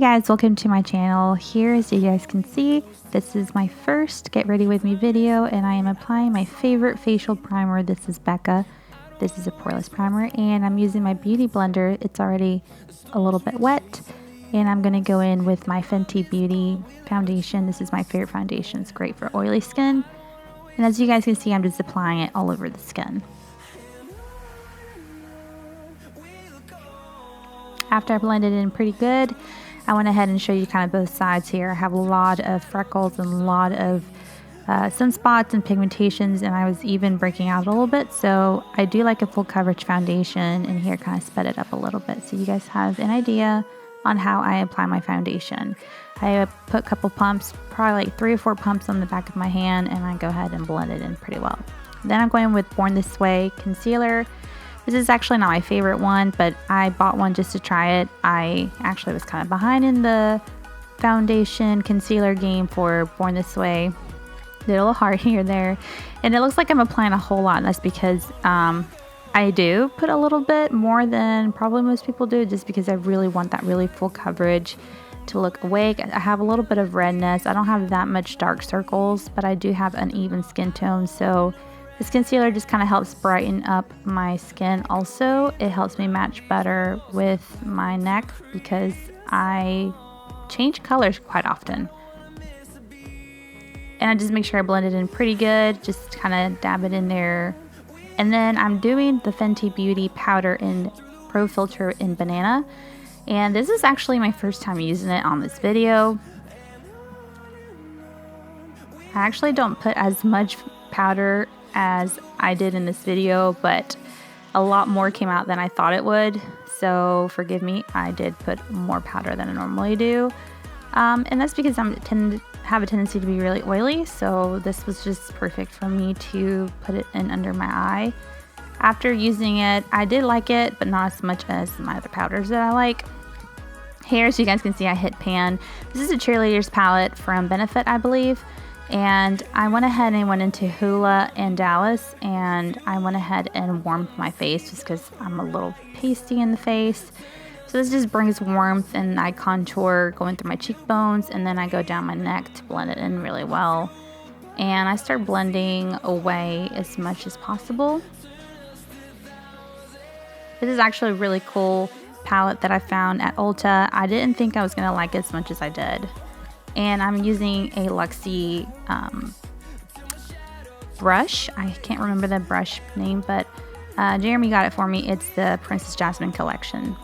guys, welcome to my channel. Here, as you guys can see, this is my first Get Ready With Me video, and I am applying my favorite facial primer. This is Becca. This is a Poreless primer, and I'm using my beauty blender. It's already a little bit wet, and I'm going to go in with my Fenty Beauty Foundation. This is my favorite foundation. It's great for oily skin, and as you guys can see, I'm just applying it all over the skin. After I blended it in pretty good, I went ahead and showed you kind of both sides here. I have a lot of freckles and a lot of sunspots and pigmentations, and I was even breaking out a little bit. So I do like a full coverage foundation, and here kind of sped it up a little bit so you guys have an idea on how I apply my foundation. I put a couple pumps, probably like 3 or 4 pumps on the back of my hand, and I go ahead and blend it in pretty well. Then I'm going with Born This Way concealer. This is actually not my favorite one, but I bought one just to try it. I actually was kind of behind in the foundation concealer game for Born This Way. Did a little hard here there. And it looks like I'm applying a whole lot, and that's because I do put a little bit more than probably most people do, just because I really want that really full coverage to look awake. I have a little bit of redness. I don't have that much dark circles, but I do have uneven skin tone, so this concealer just kind of helps brighten up my skin. Also, it helps me match better with my neck because I change colors quite often. And I just make sure I blend it in pretty good, just kind of dab it in there. And then I'm doing the Fenty Beauty powder in Pro Filter in Banana. And this is actually my first time using it on this video. I actually don't put as much powder as I did in this video, but a lot more came out than I thought it would, so forgive me. I did put more powder than I normally do, and that's because I have a tendency to be really oily, so this was just perfect for me to put it in under my eye. After using it, I did like it, but not as much as my other powders that I like. Here, as you guys can see, I hit pan. This is a Cheerleader's palette from Benefit, I believe. And I went ahead and went into Hoola and Dallas, and I went ahead and warmed my face just because I'm a little pasty in the face. So this just brings warmth, and I contour going through my cheekbones, and then I go down my neck to blend it in really well. And I start blending away as much as possible. This is actually a really cool palette that I found at Ulta. I didn't think I was going to like it as much as I did. And I'm using a Luxie brush. I can't remember the brush name, but Jeremy got it for me. It's the Princess Jasmine collection.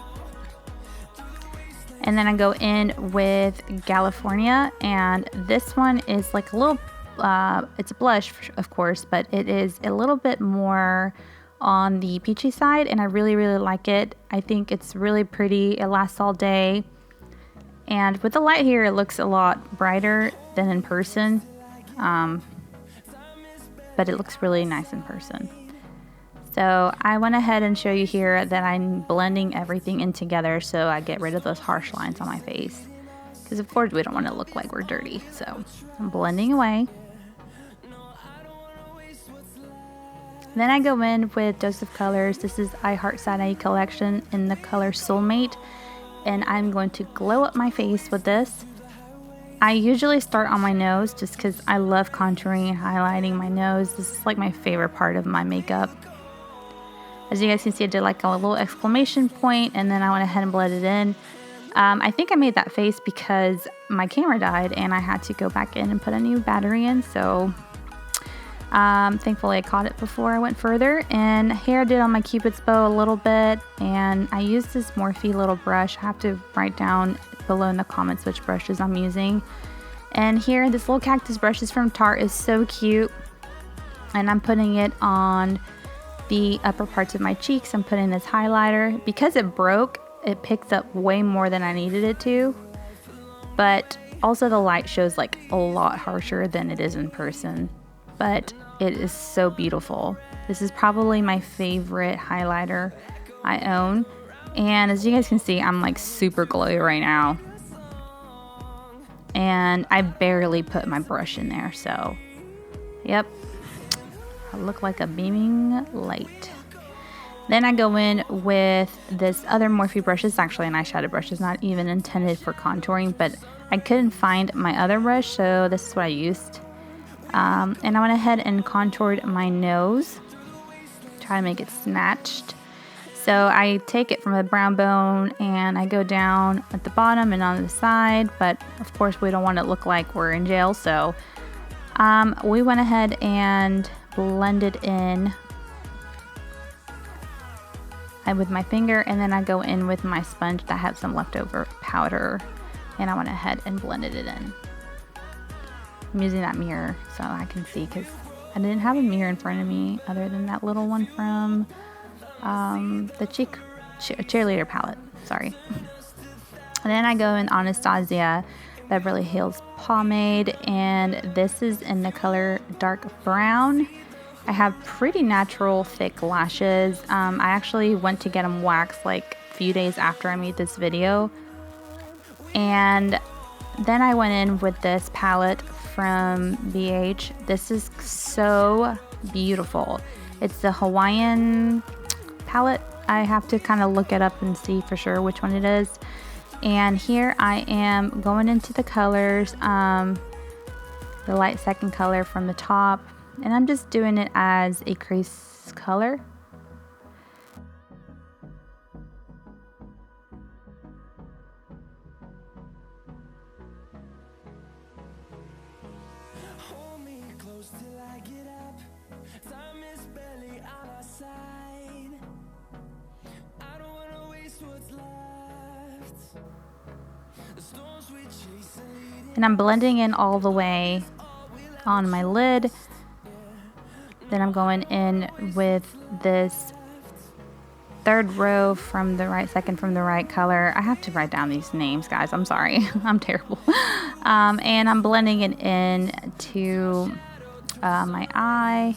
And then I go in with California, and this one is like a little, it's a blush, of course, but it is a little bit more on the peachy side, and I really, really like it. I think it's really pretty. It lasts all day. And with the light here, it looks a lot brighter than in person, but it looks really nice in person. So I went ahead and show you here that I'm blending everything in together so I get rid of those harsh lines on my face. Because of course we don't want to look like we're dirty, so I'm blending away. Then I go in with Dose of Colors. This is I Heart Saturday collection in the color Soulmate. And I'm going to glow up my face with this. I usually start on my nose just because I love contouring and highlighting my nose. This is like my favorite part of my makeup. As you guys can see, I did like a little exclamation point, and then I went ahead and blended it in. I think I made that face because my camera died and I had to go back in and put a new battery in. So thankfully I caught it before I went further. And here I did on my Cupid's bow a little bit, and I used this Morphe little brush. I have to write down below in the comments which brushes I'm using. And here, this little cactus brush is from Tarte, is so cute, and I'm putting it on the upper parts of my cheeks. I'm putting this highlighter. Because it broke, it picked up way more than I needed it to, but also the light shows like a lot harsher than it is in person. But it is so beautiful. This is probably my favorite highlighter I own. And as you guys can see, I'm like super glowy right now. And I barely put my brush in there, so yep. I look like a beaming light. Then I go in with this other Morphe brush. It's actually an eyeshadow brush. It's not even intended for contouring, but I couldn't find my other brush, so this is what I used. And I went ahead and contoured my nose. Try to make it snatched. So I take it from the brow bone and I go down at the bottom and on the side, but of course we don't want it to look like we're in jail, so we went ahead and blended in with my finger, and then I go in with my sponge that had some leftover powder, and I went ahead and blended it in. I'm using that mirror so I can see, because I didn't have a mirror in front of me other than that little one from the Cheerleader palette. Sorry. And then I go in Anastacia Beverly Hills Pomade, and this is in the color dark brown. I have pretty natural thick lashes. I actually went to get them waxed like a few days after I made this video. And then I went in with this palette from Beige. This is so beautiful. It's the Hawaiian palette. I have to kind of look it up and see for sure which one it is. And here I am going into the colors, the light second color from the top. And I'm just doing it as a crease color. Hold me close till I get up. Time is barely on our side. I don't wanna waste what's left. The storms we chase are leading. And I'm blending in all the way on my lid. Then I'm going in with this third row from the right, second from the right color. I have to write down these names, guys. I'm sorry. I'm terrible. And I'm blending it in to my eye.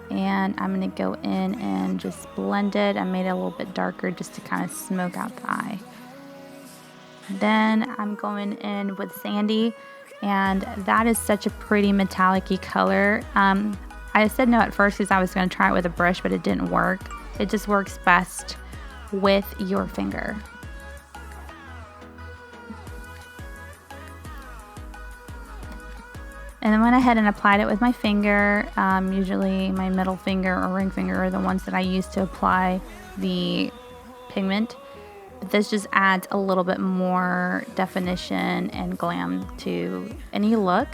And I'm going to go in and just blend it. I made it a little bit darker just to kind of smoke out the eye. Then I'm going in with Sandy. And that is such a pretty metallic-y color. I said no at first because I was going to try it with a brush, but it didn't work. It just works best with your finger. And then went ahead and applied it with my finger. Usually my middle finger or ring finger are the ones that I use to apply the pigment. But this just adds a little bit more definition and glam to any look.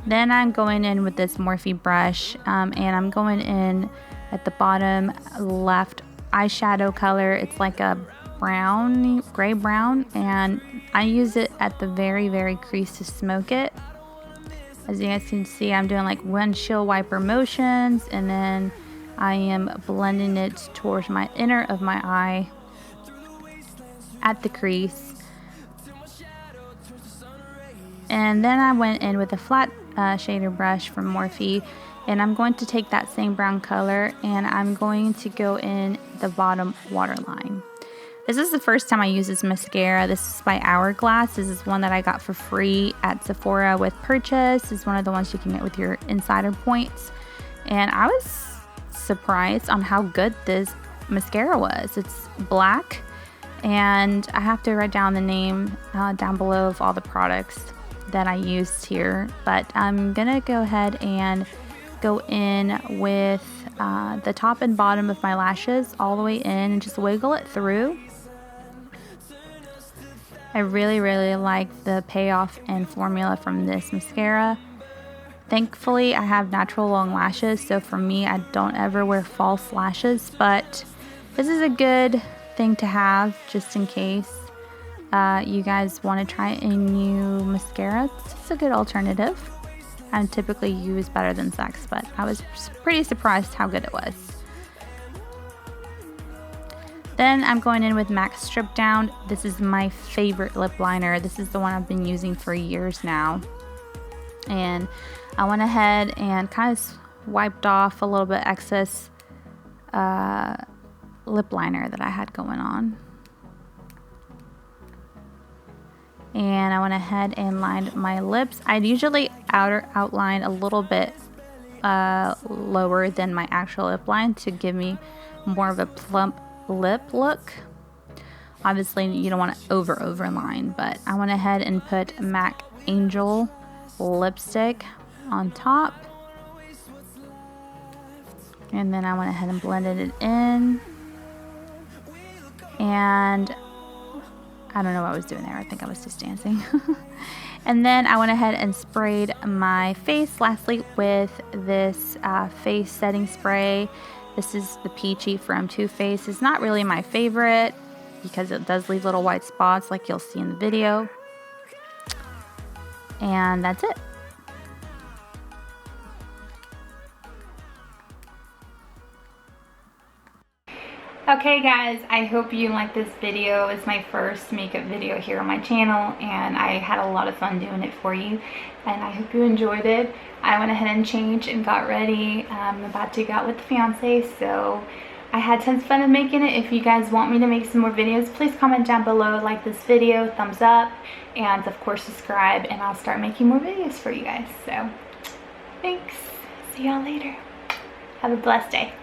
Then I'm going in with this Morphe brush, and I'm going in at the bottom left eyeshadow color. It's like a brown, gray brown, and I use it at the very, very crease to smoke it. As you guys can see, I'm doing like windshield wiper motions, and then I am blending it towards my inner of my eye at the crease. And then I went in with a flat shader brush from Morphe, and I'm going to take that same brown color and I'm going to go in the bottom waterline. This is the first time I use this mascara. This is by Hourglass. This is one that I got for free at Sephora with purchase. This is one of the ones you can get with your insider points. And I was surprised on how good this mascara was. It's black, and I have to write down the name down below of all the products that I used here, but I'm gonna go ahead and go in with the top and bottom of my lashes all the way in and just wiggle it through. I really, really like the payoff and formula from this mascara. Thankfully, I have natural long lashes, so for me, I don't ever wear false lashes, but this is a good thing to have just in case you guys want to try a new mascara. It's a good alternative. I typically use Better Than Sex, but I was pretty surprised how good it was. Then I'm going in with MAC Strip Down. This is my favorite lip liner. This is the one I've been using for years now. And I went ahead and kind of wiped off a little bit excess lip liner that I had going on. And I went ahead and lined my lips. I'd usually outline a little bit lower than my actual lip line to give me more of a plump lip look. Obviously you don't want to overline, but I went ahead and put MAC Angel lipstick on top, and then I went ahead and blended it in, and I don't know what I was doing there. I think I was just dancing. And then I went ahead and sprayed my face lastly with this face setting spray. This is the Peachy from Too Faced. It's not really my favorite because it does leave little white spots like you'll see in the video. And that's it. Okay guys, I hope you liked this video. It's my first makeup video here on my channel, and I had a lot of fun doing it for you, and I hope you enjoyed it. I went ahead and changed and got ready. I'm about to go out with the fiance, so I had tons of fun of making it. If you guys want me to make some more videos, please comment down below, like this video, thumbs up, and of course subscribe, and I'll start making more videos for you guys. So thanks, see y'all later. Have a blessed day.